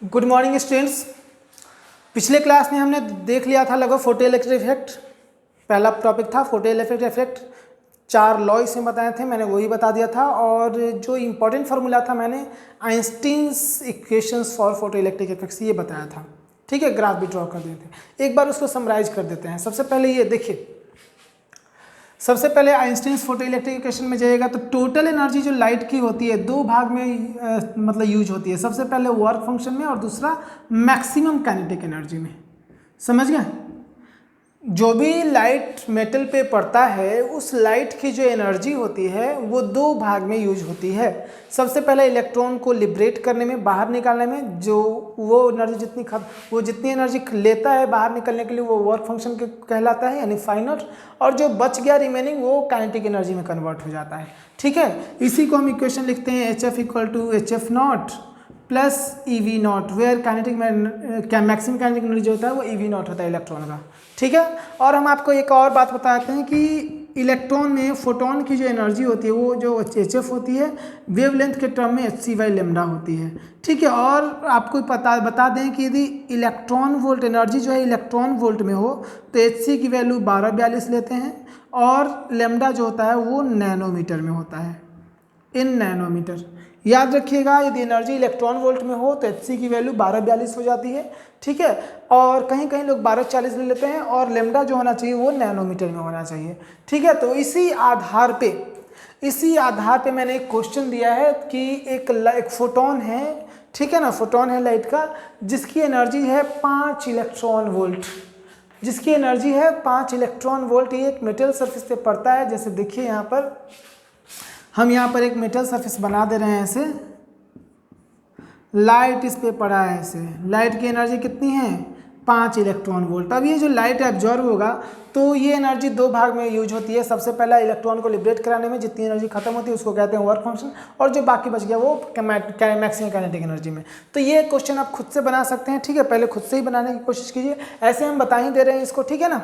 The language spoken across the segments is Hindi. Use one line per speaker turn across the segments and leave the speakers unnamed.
Good morning students. पिछले क्लास में हमने देख लिया था लगभग फोटोइलेक्ट्रिक इफेक्ट। पहला टॉपिक था फोटोइलेक्ट्रिक इफेक्ट। 4 लॉ इसमें बताए थे, मैंने वही बता दिया था। और जो इम्पोर्टेंट फार्मूला था मैंने Einstein's equations for photoelectric effects ये बताया था। ठीक है, ग्राफ भी ड्रॉ कर दिए थे। एक बार उसको समराइज कर देते हैं। सबसे पहले ये देखिए, सबसे पहले आइंस्टीन्स फोटोइलेक्ट्रिक इक्वेशन में जाइएगा तो टोटल एनर्जी जो लाइट की होती है दो भाग में मतलब यूज होती है। सबसे पहले वर्क फंक्शन में और दूसरा मैक्सिमम काइनेटिक एनर्जी में। समझ गए? जो भी लाइट मेटल पे पड़ता है उस लाइट की जो एनर्जी होती है वो दो भाग में यूज होती है। सबसे पहले इलेक्ट्रॉन को लिबरेट करने में, बाहर निकालने में, जो वो एनर्जी जितनी एनर्जी लेता है बाहर निकलने के लिए वो वर्क फंक्शन कहलाता है, यानी फाइनट। और जो बच गया रिमेनिंग वो काइनेटिक एनर्जी में कन्वर्ट हो जाता है। ठीक है, इसी को हम इक्वेशन लिखते हैं HF = HF nought plus EV nought, where kinetic maximum kinetic energy होता है वो EV नॉट होता है इलेक्ट्रॉन का। ठीक है, और हम आपको एक और बात बताते हैं कि इलेक्ट्रॉन में फोटोन की जो एनर्जी होती है वो जो HF होती है वेवलेंथ के टर्म में hc/λ होती है। ठीक है, और आपको बता दें कि यदि इलेक्ट्रॉन वोल्ट एनर्जी जो है इलेक्ट्रॉन वोल्ट में हो तो hc की वैल्यू 1242 लेते हैं और लैम्डा जो होता है वो नैनोमीटर में होता है, इन नैनोमीटर। याद रखिएगा, यदि एनर्जी इलेक्ट्रॉन वोल्ट में हो तो hc की वैल्यू 1242 हो जाती है। ठीक है, और कहीं कहीं लोग 1240 ले लेते हैं और लैम्डा जो होना चाहिए वो नैनोमीटर में होना चाहिए। ठीक है, तो इसी आधार पे मैंने एक क्वेश्चन दिया है कि एक फोटोन है, ठीक है ना, फोटोन है लाइट का, जिसकी एनर्जी है 5 इलेक्ट्रॉन वोल्ट। जिसकी एनर्जी है 5 इलेक्ट्रॉन वोल्ट। ये एक मेटल सरफेस पे पड़ता है। जैसे देखिए यहाँ पर हम यहाँ पर एक मेटल सरफेस बना दे रहे हैं ऐसे, लाइट इस पे पड़ा है ऐसे। लाइट की एनर्जी कितनी है? 5 इलेक्ट्रॉन वोल्ट। अब ये जो लाइट एब्जॉर्ब होगा तो ये एनर्जी दो भाग में यूज होती है। सबसे पहला इलेक्ट्रॉन को लिबरेट कराने में जितनी एनर्जी खत्म होती है उसको कहते हैं वर्क फंक्शन, और जो बाकी बच गया वो मैक्सिमम काइनेटिक एनर्जी में। तो ये क्वेश्चन आप खुद से बना सकते हैं। ठीक है, पहले खुद से ही बनाने की कोशिश कीजिए, ऐसे हम बता ही दे रहे हैं इसको। ठीक है ना,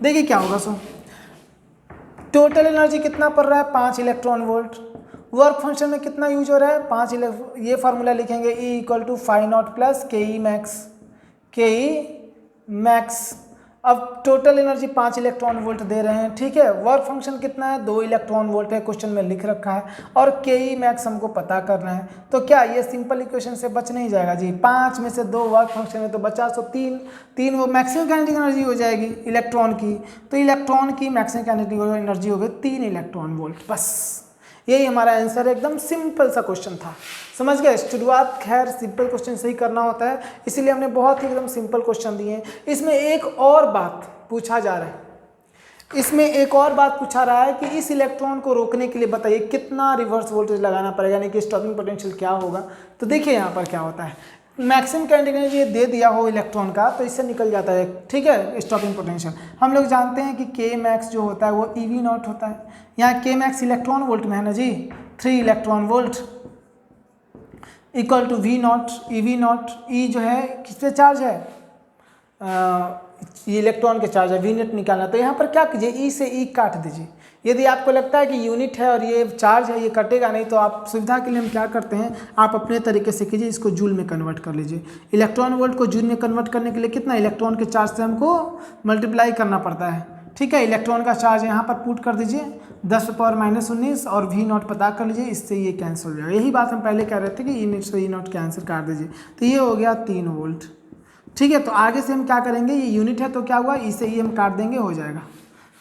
देखिए क्या होगा। सो टोटल एनर्जी कितना पड़ रहा है? 5 इलेक्ट्रॉन वोल्ट। वर्क फंक्शन में कितना यूज हो रहा है? 5 ये फार्मूला लिखेंगे E = φ0 + KE मैक्स। अब टोटल एनर्जी 5 इलेक्ट्रॉन वोल्ट दे रहे हैं। ठीक है, वर्क फंक्शन कितना है? 2 इलेक्ट्रॉन वोल्ट है, क्वेश्चन में लिख रखा है, और KE मैक्स हमको पता करना है। तो क्या ये सिंपल इक्वेशन से बच नहीं जाएगा जी? 5 में से 2 वर्क फंक्शन में तो बचा, सो 3 वो मैक्सिमम काइनेटिक एनर्जी हो जाएगी इलेक्ट्रॉन की। तो इलेक्ट्रॉन की मैक्सिमम काइनेटिक एनर्जी हो गई 3 इलेक्ट्रॉन वोल्ट। बस यही हमारा आंसर है। एकदम सिंपल सा क्वेश्चन था, समझ गए? शुरुआत खैर सिंपल क्वेश्चन से ही करना होता है, इसीलिए हमने बहुत ही एकदम सिंपल क्वेश्चन दिए हैं। इसमें एक और बात पूछा जा रहा है, इसमें एक और बात पूछा रहा है कि इस इलेक्ट्रॉन को रोकने के लिए बताइए कितना रिवर्स वोल्टेज लगाना पड़ेगा, यानी कि स्टॉपिंग पोटेंशियल क्या होगा। तो देखिए यहाँ पर क्या होता है, मैक्सिमम काइनेटिक एनर्जी दे दिया हो इलेक्ट्रॉन का तो इससे निकल जाता है। ठीक है, स्टॉपिंग पोटेंशियल हम लोग जानते हैं कि K मैक्स जो होता है वो EV नॉट होता है। यहाँ K मैक्स इलेक्ट्रॉन वोल्ट में है ना जी, 3 electron volt = V not EV not. E जो है किस पे चार्ज है? ये इलेक्ट्रॉन के चार्ज है, V नॉट निकालना। तो यहाँ पर क्या कीजिए, E से E काट दीजिए। यदि आपको लगता है कि यूनिट है और ये चार्ज है ये कटेगा नहीं, तो आप सुविधा के लिए हम क्या करते हैं, आप अपने तरीके से कीजिए, इसको जूल में कन्वर्ट कर लीजिए। इलेक्ट्रॉन वोल्ट को जूल में कन्वर्ट करने के लिए कितना इलेक्ट्रॉन के चार्ज से हमको मल्टीप्लाई करना पड़ता है। ठीक है, इलेक्ट्रॉन का चार्ज यहाँ पर पुट कर दीजिए 10⁻⁻⁹ और V नॉट पता कर लीजिए, इससे ये कैंसिल हो जाएगा। यही बात हम पहले कह रहे थे कि E नॉट कैंसिल कर दीजिए, तो ये हो गया 3 वोल्ट। ठीक है, तो आगे से हम क्या करेंगे, ये यूनिट है तो क्या हुआ, E से E हम काट देंगे, हो जाएगा।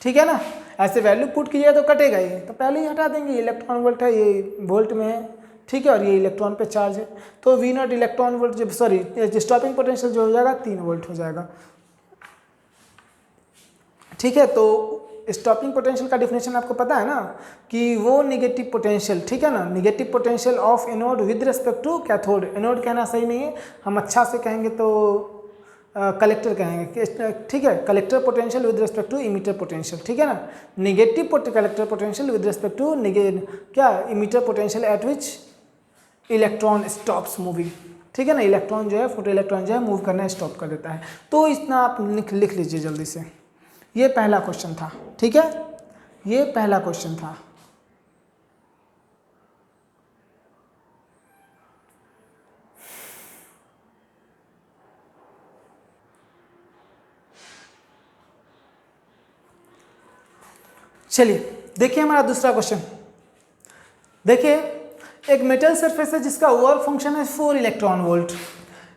ठीक है ना, ऐसे वैल्यू पुट कीजिए तो कटेगा ही, तो पहले ही हटा देंगे। इलेक्ट्रॉन वोल्ट है, ये वोल्ट में है। ठीक है, और ये इलेक्ट्रॉन पे चार्ज है, तो V नॉट इलेक्ट्रॉन वोल्ट जब स्टॉपिंग पोटेंशियल जो हो जाएगा 3 वोल्ट हो जाएगा। ठीक है, तो स्टॉपिंग पोटेंशियल का डिफिनेशन आपको पता है ना कि वो निगेटिव पोटेंशियल, ठीक है ना, negative potential of anode with respect to cathode. Anode कहना सही नहीं है, हम अच्छा से कहेंगे तो कलेक्टर कहेंगे। ठीक है, collector potential with respect to emitter potential. ठीक है ना, negative collector potential with respect to क्या emitter potential at which electron stops moving. ठीक है ना, इलेक्ट्रॉन जो है फोटो इलेक्ट्रॉन जो है मूव करना स्टॉप कर देता है। तो इतना आप लिख लीजिए जल्दी से। ये पहला क्वेश्चन था। ठीक है, ये पहला क्वेश्चन था। चलिए देखिए हमारा दूसरा क्वेश्चन। देखिए एक मेटल सरफेस है जिसका वर्क फंक्शन है 4 इलेक्ट्रॉन वोल्ट।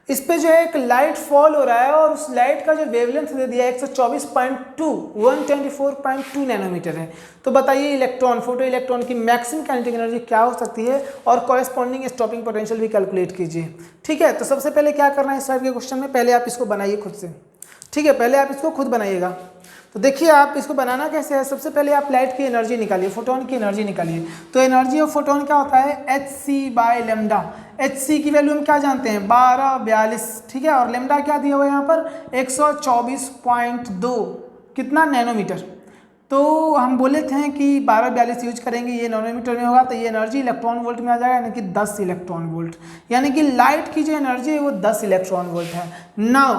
इस पे जो है एक लाइट फॉल हो रहा है और उस लाइट का जो वेवलेंथ दे दिया है 124.2 नैनोमीटर है। तो बताइए इलेक्ट्रॉन, फोटो इलेक्ट्रॉन की मैक्सिमम काइनेटिक एनर्जी क्या हो सकती है और कॉरेस्पॉन्डिंग स्टॉपिंग पोटेंशियल भी कैलकुलेट कीजिए। ठीक है, तो सबसे पहले क्या करना है इस टाइप के क्वेश्चन में, पहले आप इसको बनाइए खुद से। ठीक है, पहले आप इसको खुद बनाइएगा। तो देखिए आप इसको बनाना कैसे है, सबसे पहले आप लाइट की एनर्जी निकालिए, फोटोन की एनर्जी निकालिए। तो एनर्जी ऑफ फोटोन क्या होता है, hc/λ। hc की वैल्यू हम क्या जानते हैं, 1242। ठीक है, और लेमडा क्या दिया हुआ है यहाँ पर 124.2 कितना नैनोमीटर। तो हम बोले थे कि 1242 यूज करेंगे, ये नैनोमीटर में होगा, तो ये एनर्जी इलेक्ट्रॉन वोल्ट में आ जाएगा, यानी कि 10 इलेक्ट्रॉन वोल्ट। यानी कि लाइट की जो एनर्जी है वो 10 इलेक्ट्रॉन वोल्ट है। Now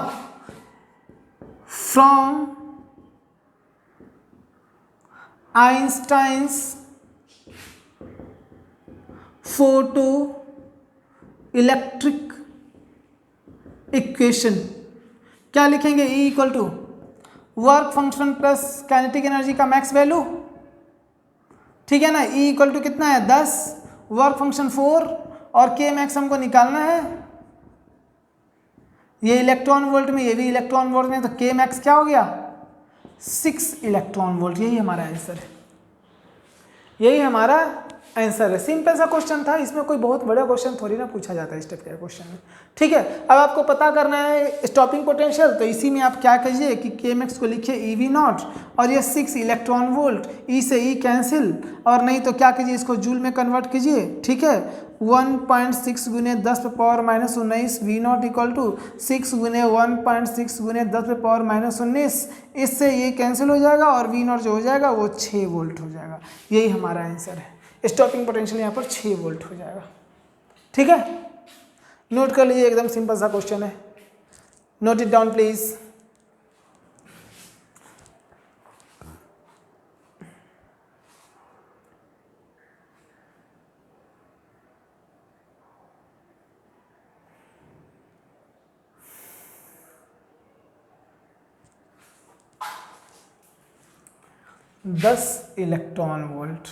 from Einstein's photoelectric equation क्या लिखेंगे, E equal to work function plus kinetic energy का मैक्स वैल्यू। ठीक है ना, E इक्वल टू कितना है 10, वर्क फंक्शन 4 और K मैक्स हमको निकालना है। ये इलेक्ट्रॉन वोल्ट में, ये भी इलेक्ट्रॉन वोल्ट में, तो K मैक्स क्या हो गया 6 इलेक्ट्रॉन वोल्ट। यही हमारा आंसर है, यही हमारा आंसर है। सिंपल सा क्वेश्चन था, इसमें कोई बहुत बड़ा क्वेश्चन थोड़ी ना पूछा जाता है इस टाइप के क्वेश्चन में। ठीक है, अब आपको पता करना है स्टॉपिंग पोटेंशियल, तो इसी में आप क्या कीजिए कि के मैक्स को लिखिए EV0 और ये 6 इलेक्ट्रॉन वोल्ट, ई से ई कैंसिल, और नहीं तो क्या कीजिए इसको जूल में कन्वर्ट कीजिए। ठीक है, 1.6 गुने 10 पे पावर -19 V0 इक्वल टू 6 गुने 1.6 गुने 10 पे पावर -19, इससे ये कैंसिल हो जाएगा और V0 जो हो जाएगा वो 6 वोल्ट हो जाएगा। यही हमारा आंसर है, स्टॉपिंग पोटेंशियल यहाँ पर 6 वोल्ट हो जाएगा। ठीक है, नोट कर लीजिए, एकदम सिंपल सा क्वेश्चन है, नोट इट डाउन प्लीज। दस इलेक्ट्रॉन वोल्ट,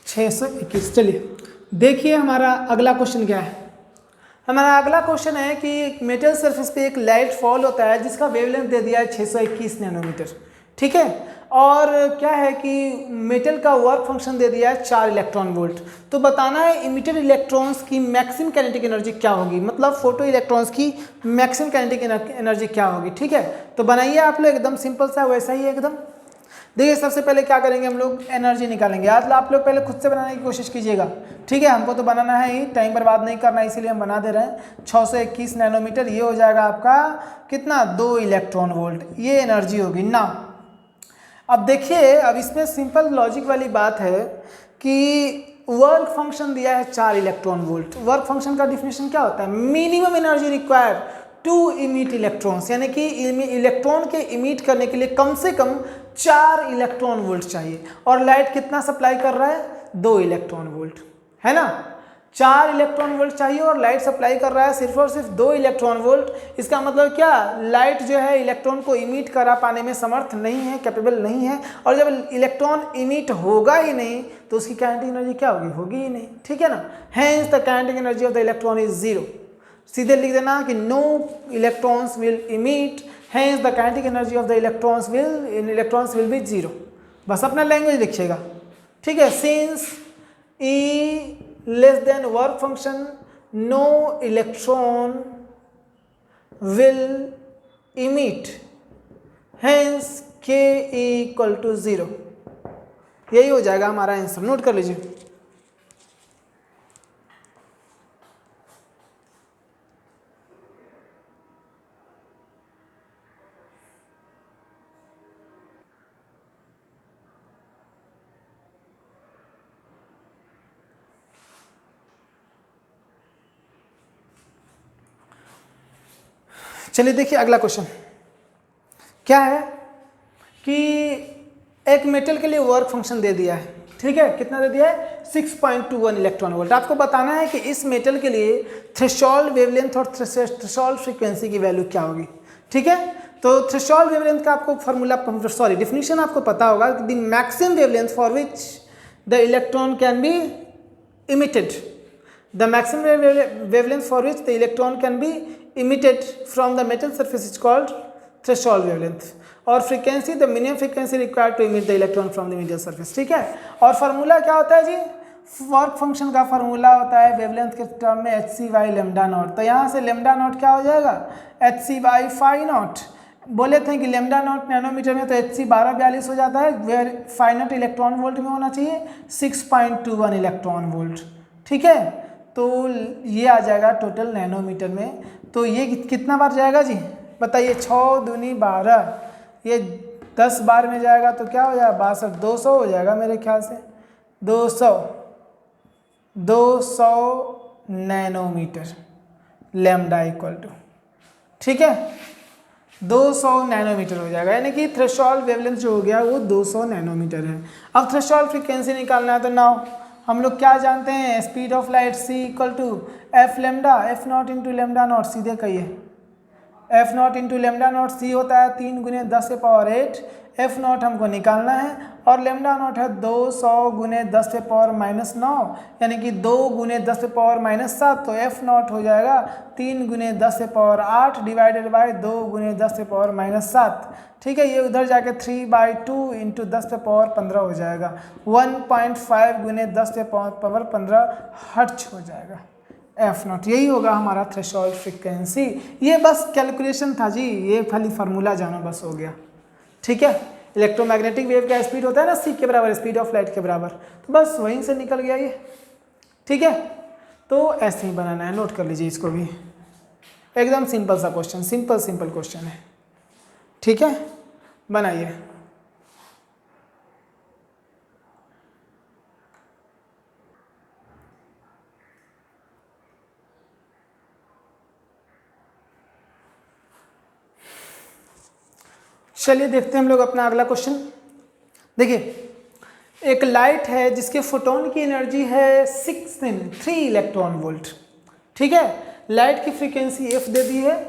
छः सौ इक्कीस। चलिए देखिए हमारा अगला क्वेश्चन क्या है। हमारा अगला क्वेश्चन है कि एक मेटल सरफेस पे एक लाइट फॉल होता है जिसका वेवलेंथ दे दिया है 621 नैनोमीटर। ठीक है, और क्या है कि मेटल का वर्क फंक्शन दे दिया है 4 इलेक्ट्रॉन वोल्ट। तो बताना है इमिटेड इलेक्ट्रॉन्स की मैक्सिमम काइनेटिक एनर्जी क्या होगी, मतलब फोटो इलेक्ट्रॉन्स की मैक्सिमम काइनेटिक एनर्जी क्या होगी। ठीक है, तो बनाइए आप लोग, एकदम सिंपल सा वैसा ही एकदम। देखिए सबसे पहले क्या करेंगे हम लोग, एनर्जी निकालेंगे। आज आप लोग पहले खुद से बनाने की कोशिश कीजिएगा। ठीक है, हमको तो बनाना है ही, टाइम बर्बाद नहीं करना है, इसीलिए हम बना दे रहे हैं। 621 नैनोमीटर, ये हो जाएगा आपका कितना 2 इलेक्ट्रॉन वोल्ट, ये एनर्जी होगी ना। अब देखिए, अब इसमें सिंपल लॉजिक वाली बात है कि वर्क फंक्शन दिया है 4 इलेक्ट्रॉन वोल्ट। वर्क फंक्शन का डिफिनेशन क्या होता है, minimum energy required to emit electrons, यानी कि इलेक्ट्रॉन के इमिट करने के लिए कम से कम 4 इलेक्ट्रॉन वोल्ट चाहिए। और लाइट कितना सप्लाई कर रहा है 2 इलेक्ट्रॉन वोल्ट, है ना। 4 इलेक्ट्रॉन वोल्ट चाहिए और लाइट सप्लाई कर रहा है सिर्फ और सिर्फ 2 इलेक्ट्रॉन वोल्ट। इसका मतलब क्या, लाइट जो है इलेक्ट्रॉन को इमिट करा पाने में समर्थ नहीं है, कैपेबल नहीं है। और जब इलेक्ट्रॉन इमिट होगा ही नहीं तो उसकी काइनेटिक एनर्जी क्या होगी, होगी ही नहीं। ठीक है ना, hence the kinetic energy of the electron is 0। सीधे लिख देना कि no electrons will emit, hence the kinetic energy of the electrons will be 0। बस अपना लैंग्वेज लिखिएगा। ठीक है, since E less than work function, no electron will emit, hence K equal to 0। यही हो जाएगा हमारा आंसर, नोट कर लीजिए। चलिए देखिए अगला क्वेश्चन क्या है कि एक मेटल के लिए वर्क फंक्शन दे दिया है, ठीक है, कितना दे दिया है 6.21 इलेक्ट्रॉन वोल्ट। आपको बताना है कि इस मेटल के लिए थ्रेशोल्ड वेवलेंथ और थ्रेशोल्ड फ्रीक्वेंसी की वैल्यू क्या होगी, ठीक है। तो थ्रेशोल्ड वेवलेंथ का आपको फार्मूला डिफिनीशन आपको पता होगा, the maximum wavelength for which the electron can be emitted, the maximum wavelength for which the electron can be emitted from the metal surface is called threshold wavelength, और frequency the minimum frequency required to emit the electron from the metal surface, ठीक है। और फार्मूला क्या होता है जी, वर्क फंक्शन का फार्मूला होता है वेवलेंथ के टर्म में h c by lambda naught. तो यहाँ से लेमडा नॉट क्या हो जाएगा h c by phi nought. बोले थे कि लेमडा नॉट नैनोमीटर में तो एच सी 1242 हो जाता है, where phi nought electron volt में होना चाहिए 6.21 इलेक्ट्रॉन वोल्ट, ठीक है। तो ये आ जाएगा टोटल नैनोमीटर में। तो ये कितना बार जाएगा जी बताइए, 6 दूनी 12, ये 10 बार में जाएगा तो क्या हो जाएगा 62, 200 हो जाएगा मेरे ख्याल से, 200 नैनोमीटर लैम्डा इक्वल टू, ठीक है, 200 नैनोमीटर हो जाएगा, यानी कि थ्रेशोल्ड वेवलेंथ जो हो गया वो 200 नैनोमीटर है। अब थ्रेशोल्ड फ्रीक्वेंसी निकालना है, तो नाउ हम लोग क्या जानते हैं, speed of light c equal to f lambda f naught into lambda naught, सीधे कहिए f naught into lambda naught c होता है 3 गुने 10 से पावर 8, एफ नॉट हमको निकालना है, और लेमडा नॉट है 200 गुने 10 से पावर -9, यानी कि 2 गुने 10 से पावर -7, तो एफ नॉट हो जाएगा 3 गुने 10 से पावर 8 डिवाइडेड बाय 2 गुने 10 से पावर -7, ठीक है। ये उधर जाके 3/2 इंटू 10 से पावर 15 हो जाएगा, 1.5 गुने 10 से पावर 15 हर्ट्ज हो जाएगा एफ नॉट। यही होगा हमारा थ्रेशोल्ड फ्रीक्वेंसी। ये बस कैलकुलेशन था जी, ये खाली फार्मूला जाना बस हो गया, ठीक है। इलेक्ट्रोमैग्नेटिक वेव का स्पीड होता है ना c के बराबर, स्पीड ऑफ लाइट के बराबर, तो बस वहीं से निकल गया ये, ठीक है। तो ऐसे ही बनाना है, नोट कर लीजिए इसको भी, एकदम सिंपल सा क्वेश्चन, सिंपल क्वेश्चन है, ठीक है, बनाइए। चलिए देखते हैं हम लोग अपना अगला क्वेश्चन। देखिए एक लाइट है जिसके फोटोन की एनर्जी है 3 इलेक्ट्रॉन वोल्ट, ठीक है। लाइट की फ्रीक्वेंसी एफ दे दी है,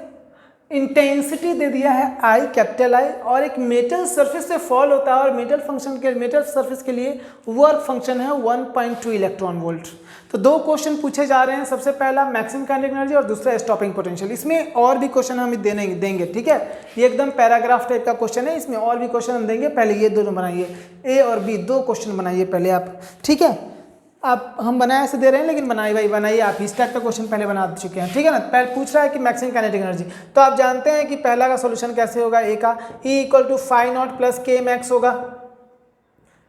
इंटेंसिटी दे दिया है आई, कैपिटल आई, और एक मेटल सरफेस से फॉल होता है, और मेटल सरफेस के लिए वर्क फंक्शन है 1.2 इलेक्ट्रॉन वोल्ट। तो 2 क्वेश्चन पूछे जा रहे हैं, सबसे पहला मैक्सिमम काइनेटिक एनर्जी और दूसरा स्टॉपिंग पोटेंशियल। इसमें और भी क्वेश्चन हम देंगे, ठीक है, ये एकदम पैराग्राफ टाइप का क्वेश्चन है, इसमें और भी क्वेश्चन हम देंगे। पहले ये दोनों बनाइए, ए और बी 2 क्वेश्चन बनाइए पहले आप, ठीक है। आप हम बनाए से दे रहे हैं, लेकिन बनाइए आप, इस टाइप का क्वेश्चन पहले बना चुके हैं, ठीक है ना। पहले पूछ रहा है कि मैक्सिमम काइनेटिक एनर्जी, तो आप जानते हैं कि पहला का सॉल्यूशन कैसे होगा, ए का E equal to phi nought plus K max होगा,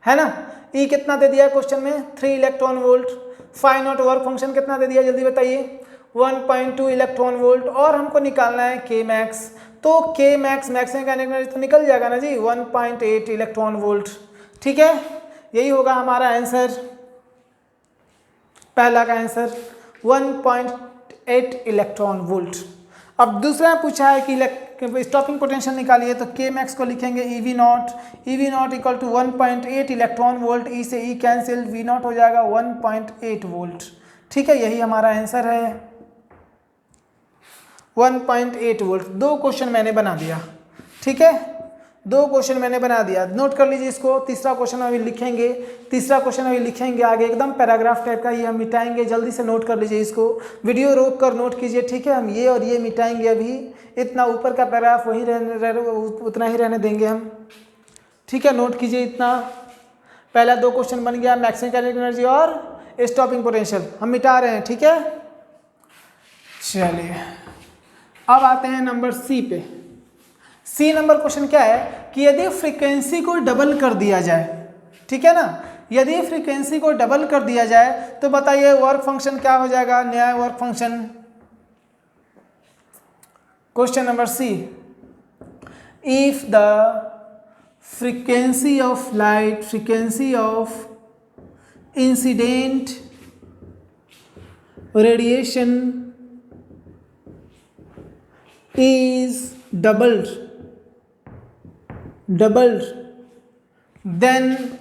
है ना। E कितना दे दिया क्वेश्चन में 3 electron volt, phi nought work function कितना दे दिया जल्दी बताइए 1.2 इलेक्ट्रॉन वोल्ट, और हमको निकालना है के मैक्स। तो के मैक्स मैक्सिमम काइनेटिक एनर्जी तो निकल जाएगा ना जी 1.8 इलेक्ट्रॉन वोल्ट, ठीक है। यही होगा हमारा आंसर, पहला का आंसर 1.8 इलेक्ट्रॉन वोल्ट। अब दूसरा पूछा है कि स्टॉपिंग पोटेंशियल निकालिए, तो के मैक्स को लिखेंगे e V naught equal to 1.8 electron volt, e से ई कैंसिल, वी नॉट हो जाएगा 1.8 वोल्ट, ठीक है। यही हमारा आंसर है 1.8 वोल्ट। 2 क्वेश्चन मैंने बना दिया, ठीक है, 2 क्वेश्चन मैंने बना दिया, नोट कर लीजिए इसको। तीसरा क्वेश्चन अभी लिखेंगे आगे, एकदम पैराग्राफ टाइप का, ये हम मिटाएंगे, जल्दी से नोट कर लीजिए इसको, वीडियो रोक कर नोट कीजिए, ठीक है। हम ये और ये मिटाएंगे अभी, इतना ऊपर का पैराग्राफ वहीं उतना ही रहने देंगे हम, ठीक है। नोट कीजिए इतना, पहला 2 क्वेश्चन बन गया, मैक्सिमम काइनेटिक एनर्जी और स्टॉपिंग पोटेंशियल हम मिटा रहे हैं, ठीक है। चलिए अब आते हैं नंबर सी पे। सी नंबर क्वेश्चन क्या है कि यदि फ्रीक्वेंसी को डबल कर दिया जाए, ठीक है ना, यदि फ्रीक्वेंसी को डबल कर दिया जाए तो बताइए वर्क फंक्शन क्या हो जाएगा, नया work function. Question number C, if the frequency of light, frequency of incident radiation is doubled, then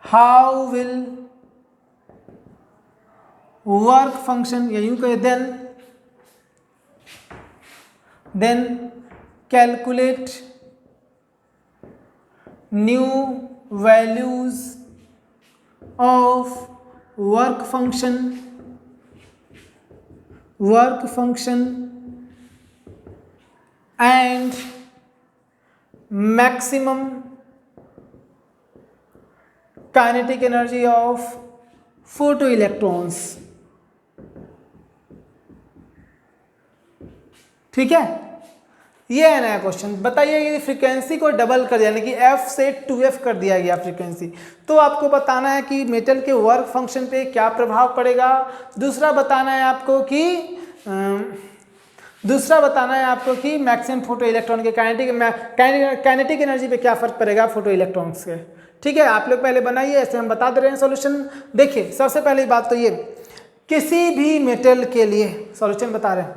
how will work function, या यूं कहे then calculate new values of work function and maximum kinetic energy of photoelectrons। ठीक है, ये है नया क्वेश्चन। बताइए यदि फ्रीक्वेंसी को डबल कर यानी कि f से 2f कर दिया गया फ्रीक्वेंसी, तो आपको बताना है कि मेटल के वर्क फंक्शन पे क्या प्रभाव पड़ेगा। दूसरा बताना है आपको कि मैक्सिमम फोटो इलेक्ट्रॉन के काइनेटिक एनर्जी पे क्या फर्क पड़ेगा फोटो इलेक्ट्रॉन्स के। ठीक है, आप लोग पहले बनाइए, ऐसे हम बता दे रहे हैं सॉल्यूशन। देखिए सबसे पहली बात तो ये, किसी भी मेटल के लिए सॉल्यूशन बता रहे हैं,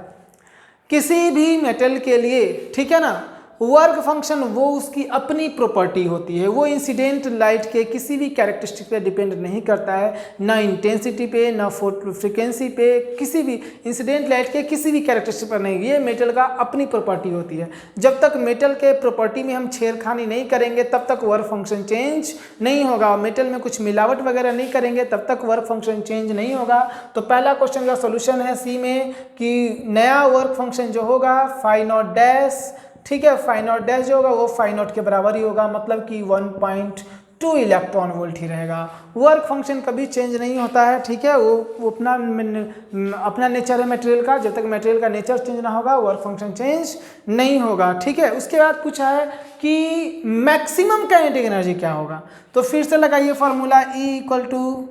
किसी भी मेटल के लिए, ठीक है ना, वर्क फंक्शन वो उसकी अपनी प्रॉपर्टी होती है, वो इंसिडेंट लाइट के किसी भी कैरेक्टरिस्टिक पे डिपेंड नहीं करता है, ना इंटेंसिटी पे, ना फ्रीक्वेंसी पे, किसी भी इंसिडेंट लाइट के किसी भी कैरेक्टरिस्टिक पर नहीं, ये मेटल का अपनी प्रॉपर्टी होती है। जब तक मेटल के प्रॉपर्टी में हम छेड़खानी नहीं करेंगे तब तक वर्क फंक्शन चेंज नहीं होगा। मेटल में कुछ मिलावट वगैरह नहीं करेंगे तब तक वर्क फंक्शन चेंज नहीं होगा। तो पहला क्वेश्चन का सोल्यूशन है सी में कि नया वर्क फंक्शन जो होगा फाई नॉट डैश, ठीक है, फाई नॉट डैश जो होगा वो फाई नॉट के बराबर ही होगा, मतलब कि 1.2 इलेक्ट्रॉन वोल्ट ही रहेगा। वर्क फंक्शन कभी चेंज नहीं होता है, ठीक है, वो अपना नेचर है मटेरियल का, जब तक मटेरियल का नेचर चेंज ना होगा वर्क फंक्शन चेंज नहीं होगा। ठीक है, उसके बाद पूछा है कि मैक्सिमम काइनेटिक एनर्जी क्या होगा, तो फिर से लगाइए फॉर्मूला E इक्वल टू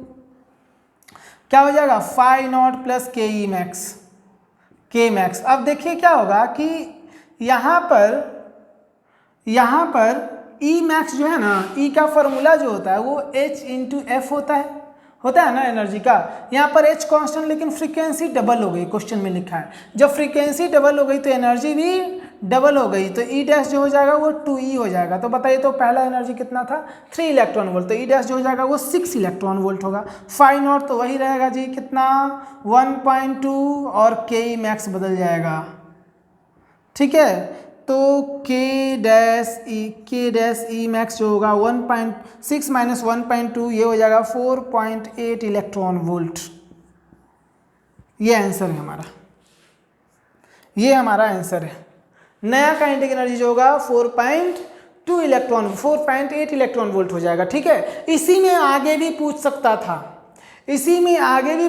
क्या हो जाएगा, फाई नॉट प्लस के ई मैक्स, के मैक्स। अब देखिए क्या होगा कि यहाँ पर E मैक्स जो है ना, E का फॉर्मूला जो होता है वो H इंटू एफ होता है ना एनर्जी का। यहाँ पर H कांस्टेंट, लेकिन फ्रीक्वेंसी डबल हो गई, क्वेश्चन में लिखा है। जब फ्रीक्वेंसी डबल हो गई तो एनर्जी भी डबल हो गई, तो E डैश जो हो जाएगा वो 2E हो जाएगा। तो बताइए, तो पहला एनर्जी कितना था 3 इलेक्ट्रॉन वोल्ट, तो E डैश जो हो जाएगा वो 6 इलेक्ट्रॉन वोल्ट होगा। फाई नॉट तो वही रहेगा जी, कितना 1.2 और के ई मैक्स बदल जाएगा। ठीक है, तो के डैश ई मैक्स जो होगा 1.6 माइनस 1.2 ये हो जाएगा 4.8 इलेक्ट्रॉन वोल्ट। ये आंसर है हमारा, ये हमारा आंसर है। नया काइनेटिक एनर्जी जो होगा 4.8 इलेक्ट्रॉन वोल्ट हो जाएगा। ठीक है, इसी में आगे भी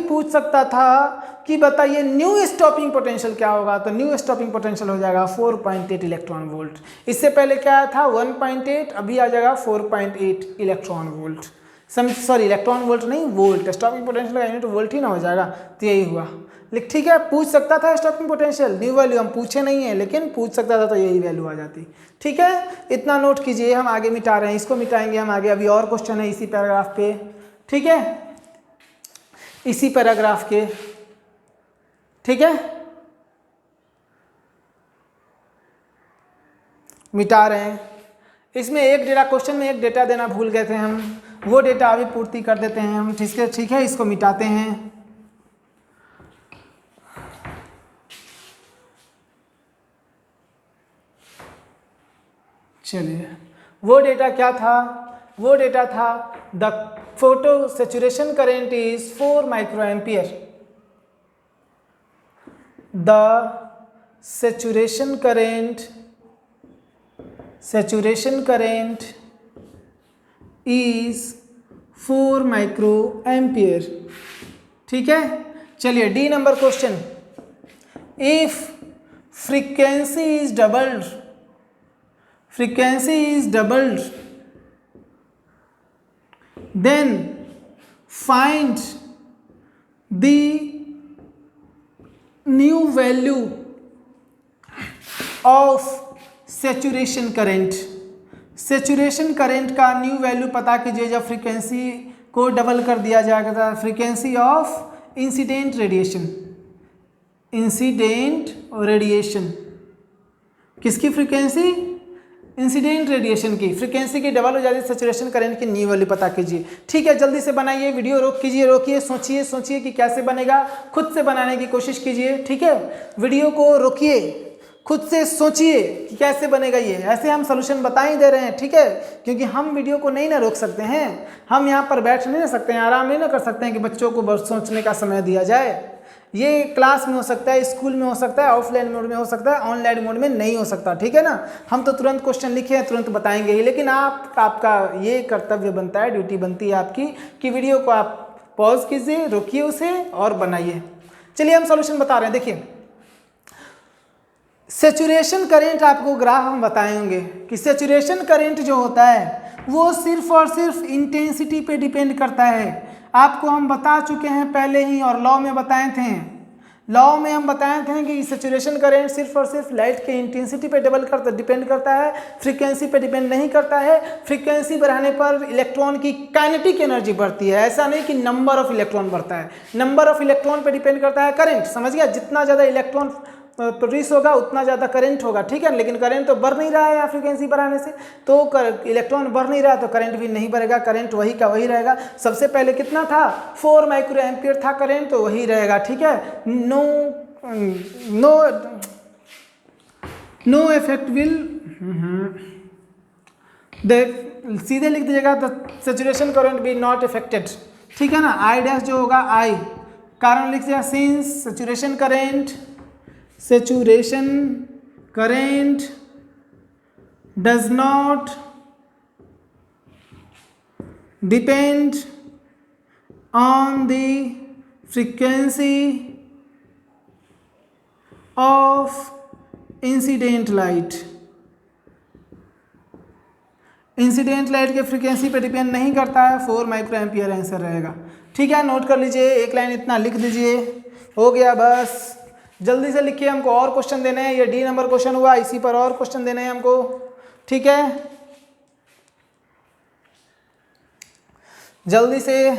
पूछ सकता था कि बताइए न्यू स्टॉपिंग पोटेंशियल क्या होगा, तो न्यू स्टॉपिंग पोटेंशियल हो जाएगा 4.8 इलेक्ट्रॉन वोल्ट। इससे पहले क्या आया था 1.8, अभी आ जाएगा 4.8 electron volt. Sorry electron volt नहीं, वोल्ट। स्टॉपिंग पोटेंशियल का यूनिट वोल्ट ही ना हो जाएगा, तो यही हुआ। लेकिन ठीक है, पूछ सकता था स्टॉपिंग पोटेंशियल, न्यू वैल्यू हम पूछे नहीं है, लेकिन पूछ सकता था तो यही वैल्यू आ जाती। ठीक है, इतना नोट कीजिए, हम आगे मिटा रहे हैं, इसको मिटाएंगे हम आगे। अभी और क्वेश्चन है इसी पैराग्राफ पे, ठीक है, इसी पैराग्राफ के। ठीक है, मिटा रहे हैं। इसमें एक डेटा, क्वेश्चन में एक डेटा देना भूल गए थे हम, वो डेटा अभी पूर्ति कर देते हैं हम। ठीक है, इसको मिटाते हैं। चलिए, वो डेटा क्या था, वो डेटा था the photo saturation current is 4 micro ampere. The saturation current is 4 micro ampere. ठीक है, चलिए D number question, if frequency is doubled then find the new value of saturation current। saturation current का न्यू वैल्यू पता कीजिए जब फ्रीक्वेंसी को डबल कर दिया जाएगा, frequency of incident radiation. Incident radiation, किसकी फ्रीक्वेंसी? इंसिडेंट रेडिएशन की फ्रीक्वेंसी की डबल हो जाती है सैचुरेशन करंट की न्यू वैल्यू पता कीजिए। ठीक है, जल्दी से बनाइए, वीडियो रोकिए, सोचिए कि कैसे बनेगा, खुद से बनाने की कोशिश कीजिए। ठीक है, वीडियो को रोकिए, खुद से सोचिए कि कैसे बनेगा ये। ऐसे हम सोल्यूशन बता ही दे रहे हैं, ठीक है, क्योंकि हम वीडियो को नहीं ना रोक सकते हैं, हम यहाँ पर बैठ नहीं ना सकते हैं, आराम नहीं ना कर सकते हैं कि बच्चों को सोचने का समय दिया जाए। ये क्लास में हो सकता है, स्कूल में हो सकता है, ऑफलाइन मोड में हो सकता है, ऑनलाइन मोड में नहीं हो सकता। ठीक है ना, हम तो तुरंत क्वेश्चन लिखे हैं, तुरंत बताएंगे ही, लेकिन आपका ये कर्तव्य बनता है, ड्यूटी बनती है आपकी कि वीडियो को आप पॉज कीजिए, रोकिए उसे और बनाइए। चलिए हम सॉल्यूशन बता रहे हैं। देखिए, सैचुरेशन करंट आपको ग्राफ हम बताएंगे कि सैचुरेशन करंट जो होता है वो सिर्फ और सिर्फ इंटेंसिटी पे डिपेंड करता है। आपको हम बता चुके हैं पहले ही, और लॉ में बताए थे, लॉ में हम बताए थे कि सैचुरेशन करंट सिर्फ और सिर्फ लाइट के इंटेंसिटी पे डिपेंड करता है, फ्रीक्वेंसी पे डिपेंड नहीं करता है। फ्रीक्वेंसी बढ़ाने पर इलेक्ट्रॉन की काइनेटिक एनर्जी बढ़ती है, ऐसा नहीं कि नंबर ऑफ इलेक्ट्रॉन बढ़ता है। नंबर ऑफ इलेक्ट्रॉन पे डिपेंड करता है करंट, समझ गया? जितना ज़्यादा इलेक्ट्रॉन प्रोड्यूस होगा उतना ज़्यादा करंट होगा। ठीक है, लेकिन करंट तो बढ़ नहीं रहा है यहाँ फ्रीक्वेंसी बढ़ाने से, तो इलेक्ट्रॉन बढ़ नहीं रहा तो करंट भी नहीं बढ़ेगा, करंट वही का वही रहेगा। सबसे पहले कितना था? 4 माइक्रो एम्पियर था करंट, तो वही रहेगा। ठीक है, नो इफेक्ट विल, सीधे लिख दीजिएगा the saturation current be not affected. ठीक है ना, आई डैश जो होगा आई, कारण लिख दिया, since saturation current does not depend on the frequency of incident light। Incident light के फ्रीक्वेंसी पे डिपेंड नहीं करता है, 4 माइक्रो एम्पियर आंसर रहेगा। ठीक है, नोट कर लीजिए, एक लाइन इतना लिख दीजिए, हो गया बस। जल्दी से लिखिए, हमको और क्वेश्चन देने हैं, ये डी नंबर क्वेश्चन हुआ, इसी पर और क्वेश्चन देने हैं हमको। ठीक है, जल्दी से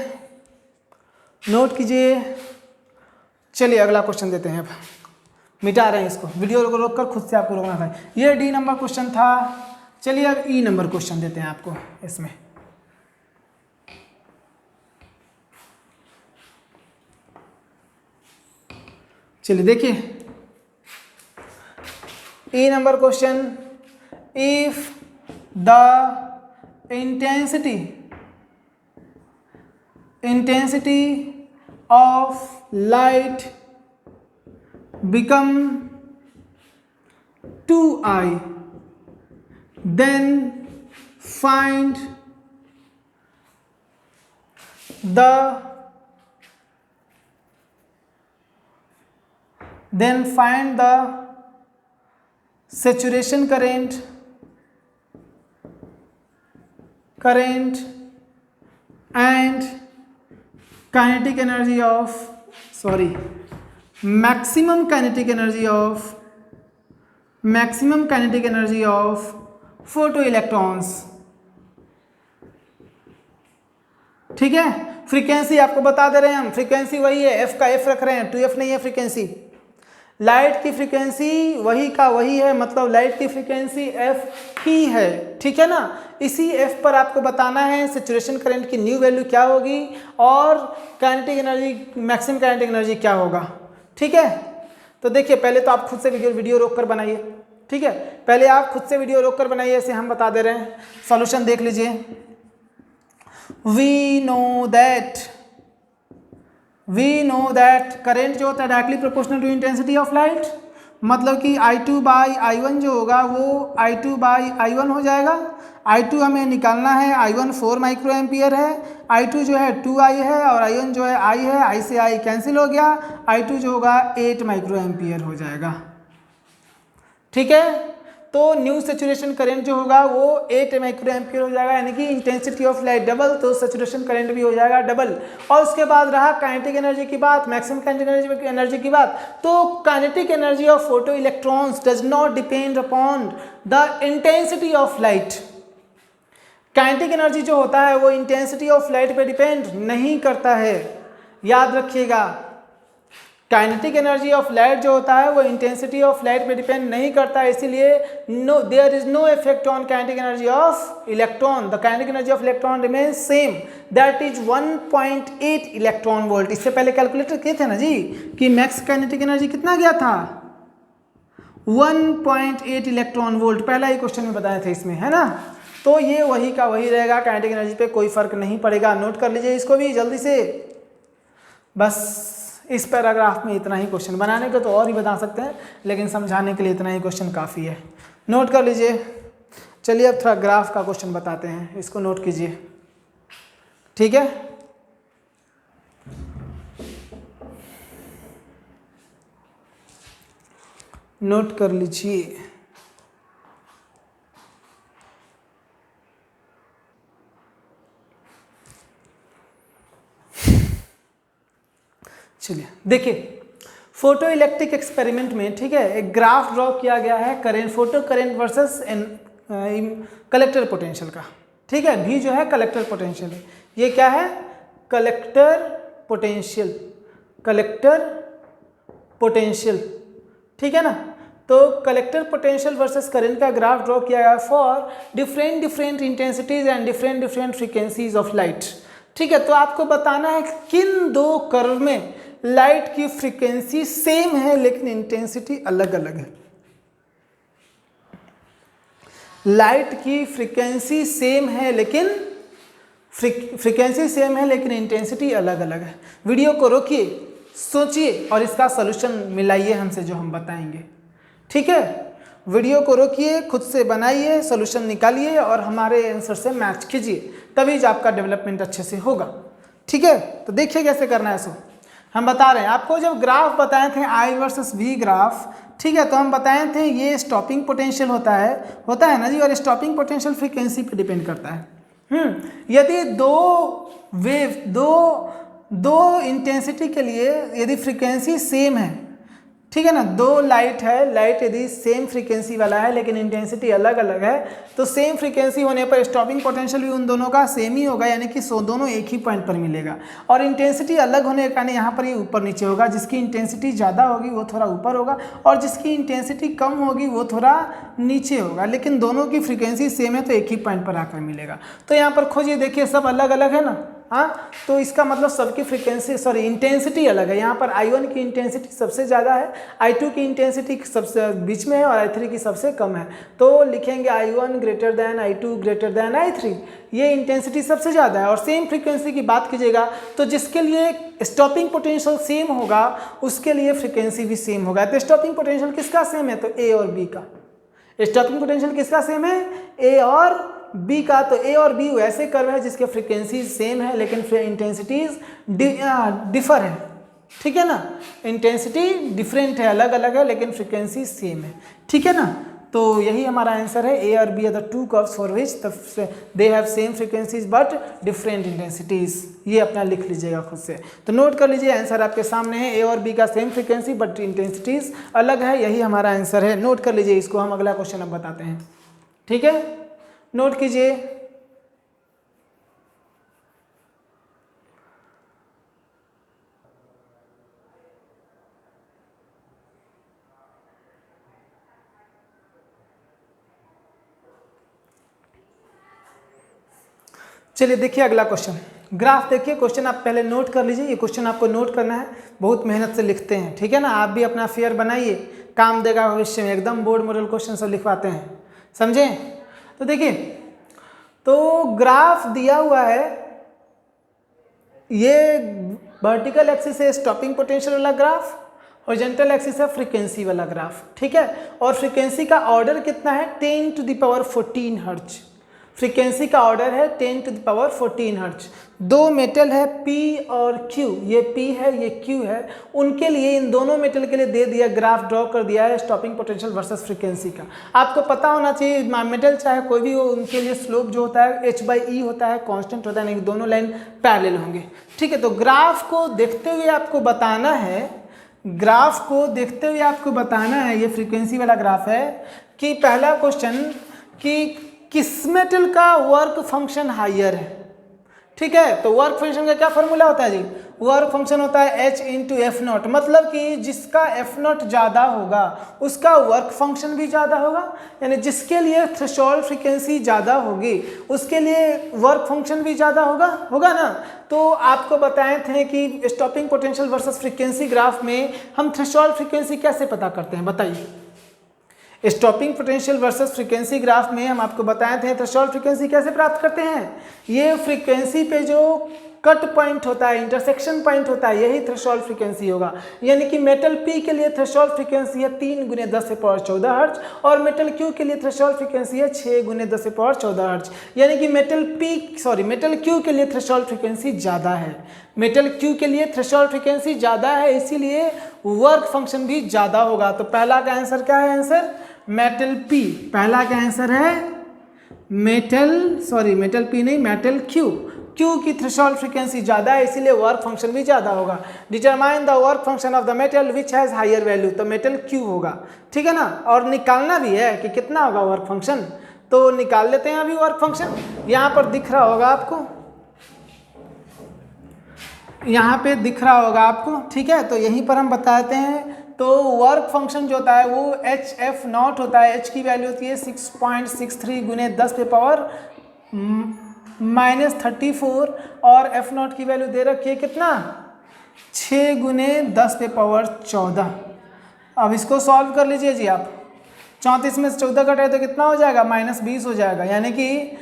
नोट कीजिए। चलिए अगला क्वेश्चन देते हैं, अब मिटा रहे हैं इसको, वीडियो को रोककर खुद से आपको रोकना था। ये डी नंबर क्वेश्चन था, चलिए अब ई नंबर क्वेश्चन देते हैं आपको इसमें। चलिए देखिए, a number question, if the intensity of light become 2I, then find the saturation current and kinetic energy of maximum kinetic energy of photoelectrons। ठीक है, फ्रीक्वेंसी आपको बता दे रहे हैं हम, फ्रीक्वेंसी वही है, एफ का एफ रख रहे हैं, 2f नहीं है फ्रीक्वेंसी। लाइट की फ्रीक्वेंसी वही का वही है, मतलब लाइट की फ्रीक्वेंसी एफ ही है। ठीक है ना, इसी एफ पर आपको बताना है सैचुरेशन करंट की न्यू वैल्यू क्या होगी और kinetic energy, maximum kinetic energy क्या होगा। ठीक है, तो देखिए पहले तो आप खुद से वीडियो रोक कर बनाइए। ठीक है, पहले आप खुद से वीडियो रोक कर बनाइए, ऐसे हम बता दे रहे हैं। सॉल्यूशन देख लीजिए। वी नो दैट करंट जो होता है directly proportional to intensity of light, मतलब कि I2/I1 जो होगा वो I2/I1 हो जाएगा। I2 हमें निकालना है, I1 4 माइक्रो एम्पियर है, I2 जो है 2I है और I1 जो है I है, I से I कैंसिल हो गया, I2 जो होगा 8 माइक्रो एम्पियर हो जाएगा। ठीक है, तो न्यू सैचुरेशन करंट जो होगा वो 8 माइक्रो एम्पियर हो जाएगा, यानी कि इंटेंसिटी ऑफ लाइट डबल, तो सैचुरेशन करंट भी हो जाएगा डबल। और उसके बाद रहा काइनेटिक एनर्जी की बात, मैक्सिमम काइनेटिक एनर्जी की बात, तो kinetic energy of photo electrons does not depend upon the intensity of light. Kinetic energy जो होता है वो इंटेंसिटी ऑफ लाइट पे डिपेंड नहीं करता है, याद रखिएगा। काइनेटिक एनर्जी ऑफ लाइट जो होता है वो इंटेंसिटी ऑफ लाइट पे डिपेंड नहीं करता है, इसीलिए no there is no effect on kinetic energy of electron. The kinetic energy of electron remains same, that is 1.8 electron volt. इससे पहले कैलकुलेटर किए थे ना जी कि मैक्स काइनेटिक एनर्जी कितना गया था, 1.8 इलेक्ट्रॉन वोल्ट, पहला ही क्वेश्चन में बताए थे इसमें, है ना। तो ये वही का वही रहेगा, काइनेटिक एनर्जी पे कोई फर्क नहीं पड़ेगा। नोट कर लीजिए इसको भी जल्दी से। बस इस पैराग्राफ में इतना ही क्वेश्चन, बनाने को तो और ही बता सकते हैं लेकिन समझाने के लिए इतना ही क्वेश्चन काफ़ी है। नोट कर लीजिए। चलिए अब थोड़ा ग्राफ का क्वेश्चन बताते हैं, इसको नोट कीजिए, ठीक है। नोट कर लीजिए। चलिए देखिए, फोटो इलेक्ट्रिक एक्सपेरिमेंट में, ठीक है, एक ग्राफ ड्रॉ किया गया है current, photo current versus collector potential का, ठीक है। भी जो है कलेक्टर पोटेंशियल है, ये क्या है, कलेक्टर पोटेंशियल, कलेक्टर पोटेंशियल, ठीक है ना। तो कलेक्टर पोटेंशियल वर्सेस करंट का ग्राफ ड्रॉ किया गया for different intensities and different frequencies of light, ठीक है। तो आपको बताना है किन दो कर्व में लाइट की फ्रीक्वेंसी सेम है लेकिन इंटेंसिटी अलग अलग है। लाइट की फ्रीक्वेंसी सेम है लेकिन इंटेंसिटी अलग अलग है। वीडियो को रोकिए, सोचिए और इसका सॉल्यूशन मिलाइए हमसे जो हम बताएंगे, ठीक है। वीडियो को रोकिए, खुद से बनाइए, सॉल्यूशन निकालिए और हमारे आंसर से मैच कीजिए, तभी जो आपका डेवलपमेंट अच्छे से होगा, ठीक है। तो देखिए कैसे करना है। सो हम बता रहे हैं आपको, जब ग्राफ बताए थे I वर्सेस V ग्राफ, ठीक है, तो हम बताए थे ये स्टॉपिंग पोटेंशियल होता है ना जी, और स्टॉपिंग पोटेंशियल फ्रीक्वेंसी पे डिपेंड करता है। यदि दो इंटेंसिटी के लिए यदि फ्रीक्वेंसी सेम है, ठीक है ना, दो लाइट है, लाइट यदि सेम फ्रीक्वेंसी वाला है लेकिन इंटेंसिटी अलग अलग है, तो सेम फ्रीक्वेंसी होने पर स्टॉपिंग पोटेंशियल भी उन दोनों का सेम ही होगा, यानी कि दोनों एक ही पॉइंट पर मिलेगा। और इंटेंसिटी अलग होने के कारण यहाँ पर ये ऊपर नीचे होगा, जिसकी इंटेंसिटी ज़्यादा होगी वो थोड़ा ऊपर होगा और जिसकी इंटेंसिटी कम होगी वो थोड़ा नीचे होगा, लेकिन दोनों की फ्रीक्वेंसी सेम है तो एक ही पॉइंट पर आकर मिलेगा। तो यहाँ पर खोजिए, देखिए सब अलग अलग है ना, हाँ, तो इसका मतलब सबकी फ्रीक्वेंसी इंटेंसिटी अलग है। यहाँ पर I1 की इंटेंसिटी सबसे ज़्यादा है, I2 की इंटेंसिटी सबसे बीच में है और I3 की सबसे कम है। तो लिखेंगे I1 greater than I2 greater than I3, ये इंटेंसिटी सबसे ज़्यादा है। और सेम फ्रीक्वेंसी की बात कीजिएगा तो जिसके लिए स्टॉपिंग पोटेंशियल सेम होगा उसके लिए फ्रीक्वेंसी भी सेम होगा। तो स्टॉपिंग पोटेंशियल किसका सेम है, तो A और B का। स्टॉपिंग पोटेंशियल किसका सेम है, A और B का। तो A और B वैसे कर्व है जिसके फ्रीक्वेंसी सेम है लेकिन इंटेंसिटीज डिफर है, ठीक है ना, इंटेंसिटी डिफरेंट है, अलग अलग है लेकिन फ्रीक्वेंसी सेम है, ठीक है ना। तो यही हमारा आंसर है, A और B are the two curves for which they have same frequencies but different intensities. ये अपना लिख लीजिएगा खुद से। तो नोट कर लीजिए, आंसर आपके सामने है, A और B का सेम फ्रीक्वेंसी बट इंटेंसिटीज अलग है, यही हमारा आंसर है। नोट कर लीजिए इसको, हम अगला क्वेश्चन अब बताते हैं, ठीक है, नोट कीजिए। चलिए देखिए अगला क्वेश्चन, ग्राफ देखिए। क्वेश्चन आप पहले नोट कर लीजिए, ये क्वेश्चन आपको नोट करना है, बहुत मेहनत से लिखते हैं, ठीक है ना। आप भी अपना फेयर बनाइए, काम देगा भविष्य में, एकदम बोर्ड मॉडल क्वेश्चन सब लिखवाते हैं, समझे। तो देखिए, तो ग्राफ दिया हुआ है, ये वर्टिकल एक्सिस है स्टॉपिंग पोटेंशियल वाला ग्राफ, हॉरिजॉन्टल एक्सिस है फ्रीक्वेंसी वाला ग्राफ, ठीक है। और फ्रीक्वेंसी का ऑर्डर कितना है, 10 to the power 14 hertz. Frequency का ऑर्डर है 10 टू द पावर 14 हर्ट्ज। दो मेटल है P और Q, ये P है ये Q है, उनके लिए, इन दोनों मेटल के लिए दे दिया, ग्राफ ड्रॉ कर दिया है स्टॉपिंग पोटेंशियल वर्सेस फ्रीक्वेंसी का। आपको पता होना चाहिए, मेटल चाहे कोई भी हो, उनके लिए स्लोप जो होता है H/E होता है, कांस्टेंट होता है, नहीं दोनों लाइन पैरेलल होंगे, ठीक है। तो ग्राफ को देखते हुए आपको बताना है, ग्राफ को देखते हुए आपको बताना है, ये फ्रीक्वेंसी वाला ग्राफ है, कि पहला क्वेश्चन कि किस मेटल का वर्क फंक्शन हायर है, ठीक है। तो वर्क फंक्शन का क्या फॉर्मूला होता है जी, वर्क फंक्शन होता है h इंटू एफ नॉट, मतलब कि जिसका एफ नॉट ज़्यादा होगा उसका वर्क फंक्शन भी ज़्यादा होगा, यानी जिसके लिए थ्रेशोल्ड फ्रीक्वेंसी ज़्यादा होगी उसके लिए वर्क फंक्शन भी ज़्यादा होगा ना। तो आपको बताए थे कि stopping potential versus frequency graph में हम थ्रेशोल्ड फ्रीक्वेंसी कैसे पता करते हैं, बताइए। Stopping potential versus frequency graph में हम आपको बताए थे थ्रेशोल्ड फ्रीक्वेंसी कैसे प्राप्त करते हैं, ये फ्रीक्वेंसी पे जो कट पॉइंट होता है, इंटरसेक्शन पॉइंट होता है, यही थ्रेशोल्ड फ्रीक्वेंसी होगा। यानी कि मेटल P के लिए थ्रेशोल्ड फ्रीक्वेंसी है 3 × 10⁻14 हर्ट्ज और मेटल Q के लिए थ्रेशोल्ड फ्रीक्वेंसी है 6 × 10⁻14 हर्ट्ज। यानी कि मेटल Q के लिए थ्रेशोल्ड फ्रीक्वेंसी ज़्यादा है, मेटल Q के लिए थ्रेशोल्ड फ्रीक्वेंसी ज़्यादा है, इसीलिए वर्क फंक्शन भी ज़्यादा होगा। तो पहला का आंसर क्या है, आंसर मेटल P, पहला का आंसर है मेटल P नहीं, मेटल Q की थ्रेशोल्ड फ्रीक्वेंसी ज़्यादा है, इसीलिए वर्क फंक्शन भी ज़्यादा होगा। Determine the work function of the metal which has higher value, तो मेटल Q होगा, ठीक है ना। और निकालना भी है कि कितना होगा वर्क फंक्शन, तो निकाल लेते हैं अभी वर्क फंक्शन। यहाँ पर दिख रहा होगा आपको, यहाँ पे दिख रहा होगा आपको, ठीक है। तो यहीं पर हम बताते हैं। तो वर्क फंक्शन जो होता है वो एच एफ नॉट होता है, h की वैल्यू होती है 6.63 × 10⁻−34 और एफ नॉट की वैल्यू दे रखी है कितना, 6 × 10⁻14। अब इसको सॉल्व कर लीजिए जी आप, 34 में से 14 कटे तो कितना हो जाएगा, -20 हो जाएगा। यानी कि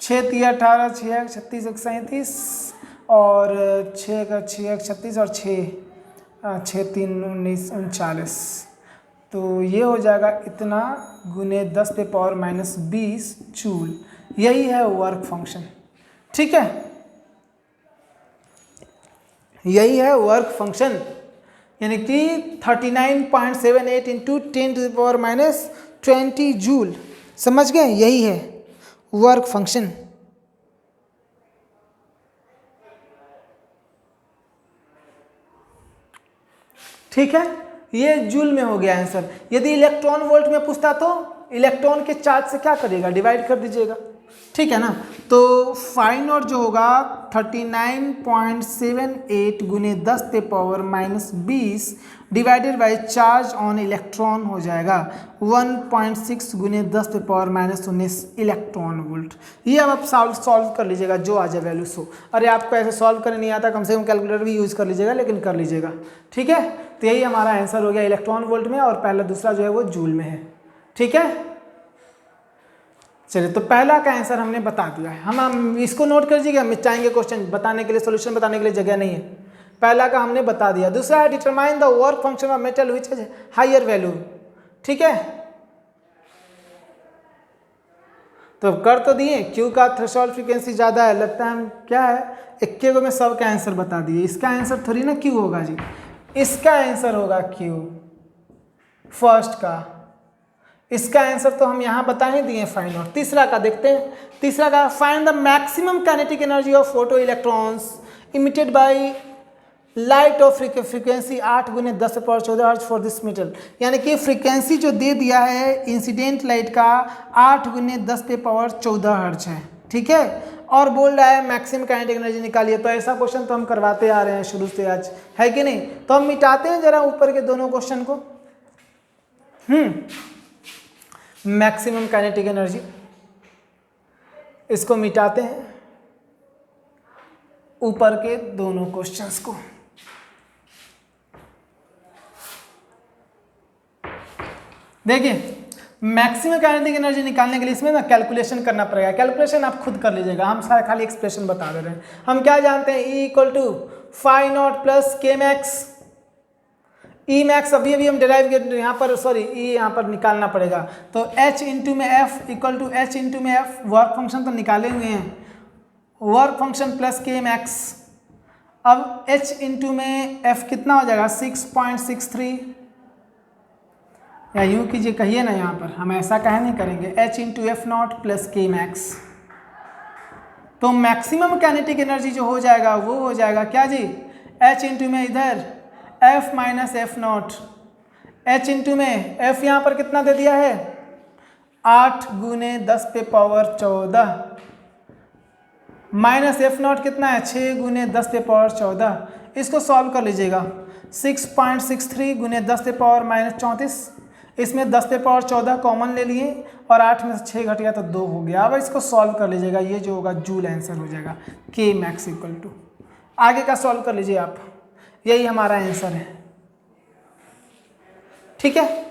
6 × 18, 6 × 36, 37 और 6 × 6 = 36 और 6 × 3 = 19, 39। तो ये हो जाएगा इतना × 10⁻−20 जूल, यही है वर्क फंक्शन, ठीक है, यही है वर्क फंक्शन। यानी कि 39.78 × 10⁻−20 जूल, समझ गए, यही है वर्क फंक्शन। ठीक है, ये जूल में हो गया आंसर। यदि इलेक्ट्रॉन वोल्ट में पूछता तो इलेक्ट्रॉन के चार्ज से क्या करिएगा, डिवाइड कर दीजिएगा, ठीक है ना। तो फाई नॉट जो होगा 39.78 × 10⁻−20 divided by charge on electron हो जाएगा 1.6 × 10⁻−19 इलेक्ट्रॉन वोल्ट। ये अब आप सॉल्व कर लीजिएगा, जो आ जाए वैल्यू सो। अरे आपको ऐसे सॉल्व करने नहीं आता, कम से कम कैलकुलेटर भी यूज़ कर लीजिएगा, लेकिन कर लीजिएगा, ठीक है। तो यही हमारा आंसर हो गया इलेक्ट्रॉन वोल्ट में, और पहला दूसरा जो है वो जूल में है, ठीक है। चलिए, तो पहला का आंसर हमने बता दिया है। हम इसको नोट कर लीजिएगा, मिटाएंगे क्वेश्चन बताने के लिए, सॉल्यूशन बताने के लिए जगह नहीं है। पहला का हमने बता दिया। दूसरा है determine the work function of metal which has higher value, ठीक है। तो कर तो दिए, क्यू का थ्रेशोल्ड फ्रीक्वेंसी ज़्यादा है, लगता है हम क्या है 21 में सब का आंसर बता दिए। इसका आंसर थोड़ी ना क्यू होगा जी, इसका आंसर होगा क्यू फर्स्ट का, इसका आंसर तो हम यहाँ बता ही दिए फाइंड आउट। तीसरा का देखते हैं, तीसरा का find the maximum kinetic energy of photo electrons emitted by light of frequency 8 × 10⁻14 hertz for this metal. यानी कि फ्रीक्वेंसी जो दे दिया है इंसिडेंट लाइट का 8 × 10⁻14 हर्ट्ज है, ठीक है। और बोल रहा है मैक्सिमम काइनेटिक एनर्जी निकालिए। तो ऐसा क्वेश्चन तो हम करवाते आ रहे हैं शुरू से आज, है कि नहीं। तो हम मिटाते हैं जरा ऊपर के दोनों क्वेश्चन को। मैक्सिमम काइनेटिक एनर्जी, इसको मिटाते हैं, ऊपर के दोनों क्वेश्चंस को। देखिए, मैक्सिमम काइनेटिक एनर्जी निकालने के लिए इसमें ना कैलकुलेशन करना पड़ेगा। कैलकुलेशन आप खुद कर लीजिएगा, हम सारा खाली एक्सप्रेशन बता दे रहे हैं। हम क्या जानते हैं, E = phi nought plus K max. E max अभी हम डिराइव यहाँ पर, ई यहाँ पर निकालना पड़ेगा। तो H × में F = H × में F, वर्क फंक्शन तो निकाले हुए हैं, work function plus K max. अब H × में F कितना हो जाएगा 6.63, या यूँ कीजिए, कहिए ना, यहाँ पर हम ऐसा कहे नहीं करेंगे, H × F0 plus K max. तो मैक्सिमम काइनेटिक एनर्जी जो हो जाएगा वो हो जाएगा क्या जी, H × में इधर F - F0, H × में F यहाँ पर कितना दे दिया है 8 × 10⁻14 माइनस एफ नॉट कितना है 6 गुने 10 के पावर 14, इसको सॉल्व कर लीजिएगा 6.63 गुने 10 के पावर माइनस 34, इसमें 10 के पावर 14 कॉमन ले लिए और 8 में से 6 घट गया तो 2 हो गया। अब इसको सॉल्व कर लीजिएगा, ये जो होगा जूल आंसर हो जाएगा के मैक्स इक्वल टू। आगे का सॉल्व कर लीजिए आप, यही हमारा आंसर है। ठीक है,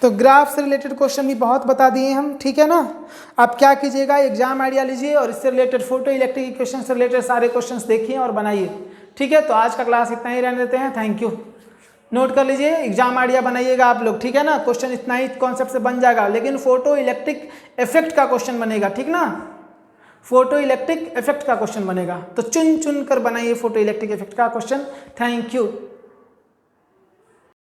तो ग्राफ से रिलेटेड क्वेश्चन भी बहुत बता दिए हम, ठीक है ना। आप क्या कीजिएगा, एग्जाम आइडिया लीजिए और इससे रिलेटेड फोटो इलेक्ट्रिक इक्वेशन से रिलेटेड सारे क्वेश्चंस देखिए और बनाइए। ठीक है, तो आज का क्लास इतना ही रहने देते हैं। Thank you. नोट कर लीजिए, एग्जाम आइडिया बनाइएगा आप लोग, ठीक है ना। क्वेश्चन इतना ही कॉन्सेप्ट से बन जाएगा, लेकिन फोटो इलेक्ट्रिक इफेक्ट का क्वेश्चन बनेगा, ठीक ना। फोटो इलेक्ट्रिक इफेक्ट का क्वेश्चन बनेगा, तो चुन चुन कर बनाइए फोटो इलेक्ट्रिक इफेक्ट का क्वेश्चन। Thank you.